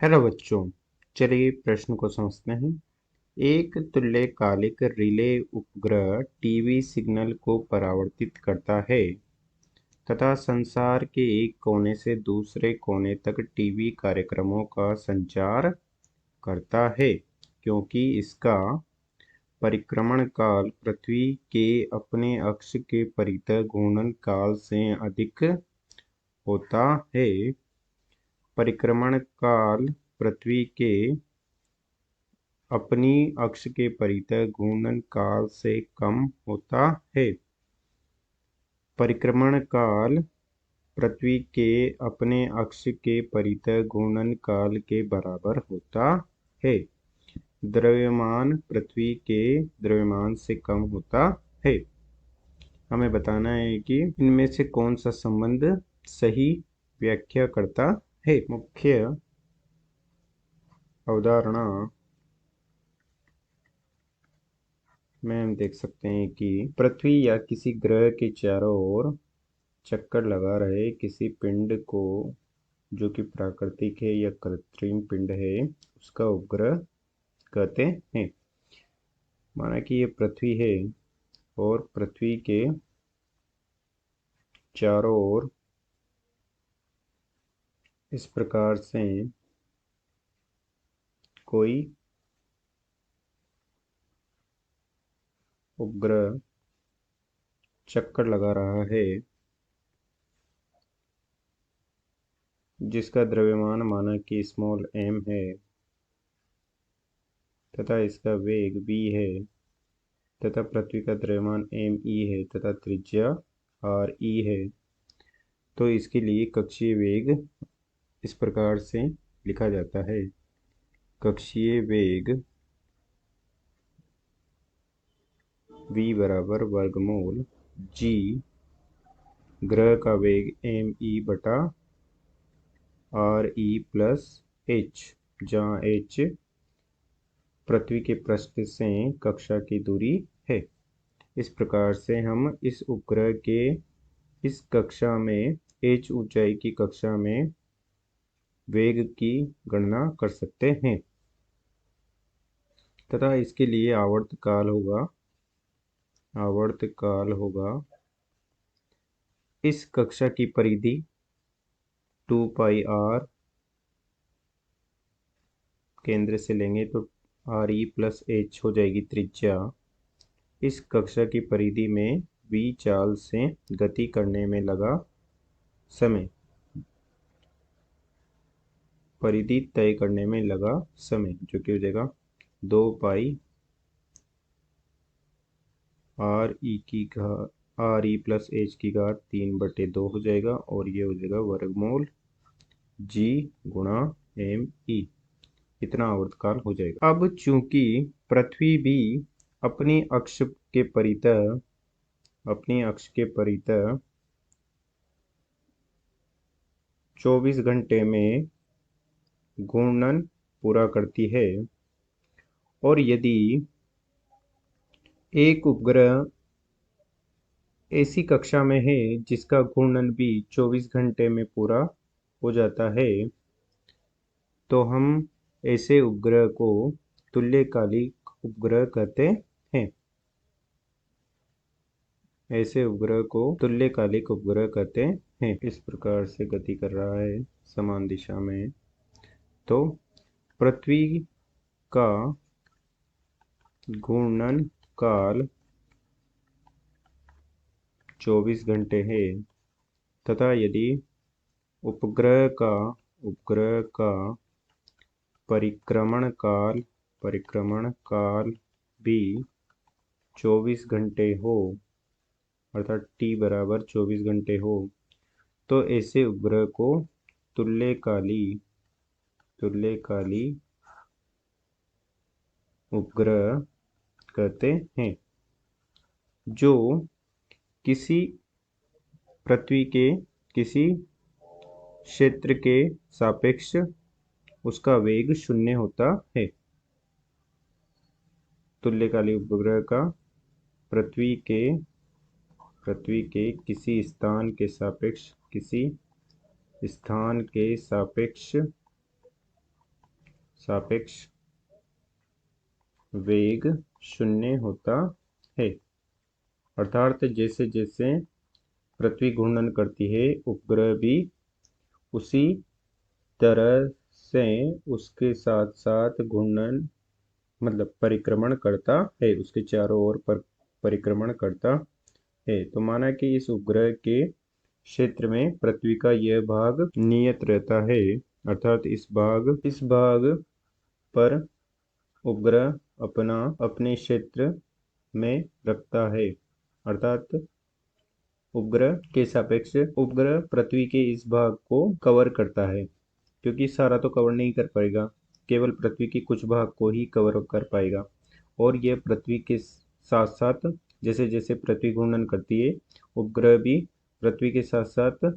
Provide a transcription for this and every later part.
Hello बच्चों, चलिए प्रश्न को समझते हैं। एक तुल्यकालिक रिले उपग्रह टीवी सिग्नल को परावर्तित करता है तथा संसार के एक कोने से दूसरे कोने तक टीवी कार्यक्रमों का संचार करता है। क्योंकि इसका परिक्रमण काल पृथ्वी के अपने अक्ष के परितः घूर्णन काल से अधिक होता है। परिक्रमण काल पृथ्वी के अपनी अक्ष के परितः घूर्णन काल से कम होता है। परिक्रमण काल पृथ्वी के अपने अक्ष के परितः घूर्णन काल के बराबर होता है। द्रव्यमान पृथ्वी के द्रव्यमान से कम होता है। हमें बताना है कि इनमें से कौन सा संबंध सही व्याख्या करता है। मुख्य अवधारणा में हम देख सकते हैं कि पृथ्वी या किसी ग्रह के चारों ओर चक्कर लगा रहे किसी पिंड को, जो कि प्राकृतिक है या कृत्रिम पिंड है, उसका उपग्रह कहते हैं। माना कि ये पृथ्वी है और पृथ्वी के चारों ओर इस प्रकार से कोई उपग्रह चक्कर लगा रहा है जिसका द्रव्यमान माना कि स्मॉल m है तथा इसका वेग v है तथा पृथ्वी का द्रव्यमान me है तथा त्रिज्या re है। तो इसके लिए कक्षीय वेग इस प्रकार से लिखा जाता है। कक्षीय वेग v बराबर वर्गमूल g ग्रह का वेग me बटा re प्लस h, जहाँ h पृथ्वी के पृष्ठ से कक्षा की दूरी है। इस प्रकार से हम इस उपग्रह के इस कक्षा में h ऊंचाई की कक्षा में वेग की गणना कर सकते हैं तथा इसके लिए आवर्तकाल होगा इस कक्षा की परिधि 2πr केंद्र से लेंगे तो re प्लस h हो जाएगी त्रिज्या। इस कक्षा की परिधि में v चाल से गति करने में लगा समय, परिधि तय करने में लगा समय, जो कि हो जाएगा 2π re प्लस h की घात 3/2 हो जाएगा और ये हो जाएगा वर्गमूल g गुणा me। इतना आवर्तकाल हो जाएगा। अब चूंकि पृथ्वी भी अपनी अक्ष के परितः 24 घंटे में घूर्णन पूरा करती है और यदि एक उपग्रह ऐसी कक्षा में है जिसका घूर्णन भी 24 घंटे में पूरा हो जाता है, तो हम ऐसे उपग्रह को तुल्यकालिक उपग्रह कहते हैं। ऐसे उपग्रह को तुल्यकालिक उपग्रह कहते हैं। इस प्रकार से गति कर रहा है समान दिशा में, तो पृथ्वी का घूर्णन काल 24 घंटे है तथा यदि उपग्रह का परिक्रमण काल भी 24 घंटे हो, अर्थात t बराबर 24 घंटे हो, तो ऐसे उपग्रह को तुल्यकाली उपग्रह कहते हैं, जो किसी पृथ्वी के किसी क्षेत्र के सापेक्ष उसका वेग 0 होता है। तुल्यकालिक उपग्रह का पृथ्वी के किसी स्थान के सापेक्ष सापेक्ष वेग शून्य होता है। अर्थात जैसे जैसे पृथ्वी घूर्णन करती है, उपग्रह भी उसी तरह से उसके साथ साथ घूर्णन मतलब परिक्रमण करता है, उसके चारों ओर परिक्रमण करता है। तो माना कि इस उपग्रह के क्षेत्र में पृथ्वी का यह भाग नियत रहता है, अर्थात इस भाग पर उपग्रह अपने क्षेत्र में रखता है। अर्थात उपग्रह के सापेक्ष उपग्रह पृथ्वी के इस भाग को कवर करता है, क्योंकि सारा तो कवर नहीं कर पाएगा, केवल पृथ्वी के कुछ भाग को ही कवर कर पाएगा। और यह पृथ्वी के साथ साथ जैसे जैसे पृथ्वी घूर्णन करती है, उपग्रह भी पृथ्वी के साथ साथ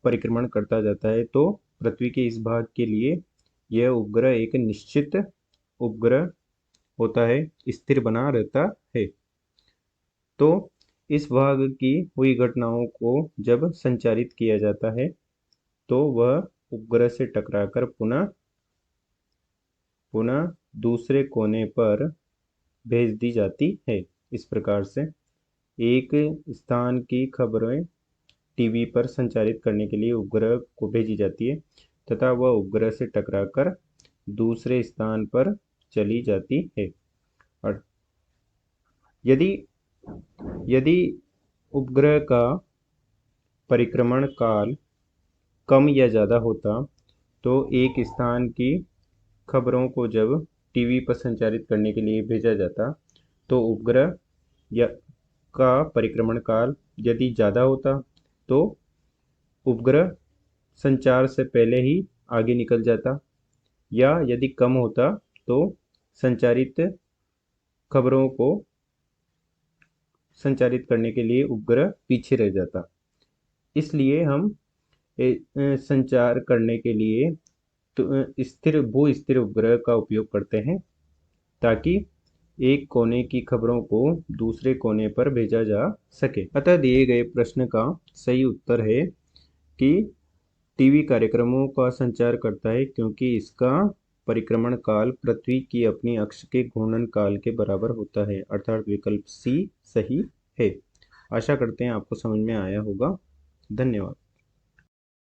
परिक्रमण करता जाता है। तो पृथ्वी के इस भाग के लिए यह उपग्रह एक निश्चित उपग्रह होता है, स्थिर बना रहता है। तो इस भाग की हुई घटनाओं को जब संचारित किया जाता है तो वह उपग्रह से टकराकर पुनः दूसरे कोने पर भेज दी जाती है। इस प्रकार से एक स्थान की खबरें टीवी पर संचारित करने के लिए उपग्रह को भेजी जाती है तथा वह उपग्रह से टकराकर दूसरे स्थान पर चली जाती है। और यदि उपग्रह का परिक्रमण काल कम या ज़्यादा होता तो एक स्थान की खबरों को जब टीवी पर संचारित करने के लिए भेजा जाता तो उपग्रह का परिक्रमण काल यदि ज़्यादा होता तो उपग्रह संचार से पहले ही आगे निकल जाता, या यदि कम होता तो संचारित खबरों को संचारित करने के लिए उपग्रह पीछे रह जाता। इसलिए हम संचार करने के लिए तो भू स्थिर उपग्रह का उपयोग करते हैं ताकि एक कोने की खबरों को दूसरे कोने पर भेजा जा सके। अतः दिए गए प्रश्न का सही उत्तर है कि टीवी कार्यक्रमों का संचार करता है क्योंकि इसका परिक्रमण काल पृथ्वी की अपनी अक्ष के घूर्णन काल के बराबर होता है, अर्थात विकल्प सी सही है। आशा करते हैं आपको समझ में आया होगा। धन्यवाद।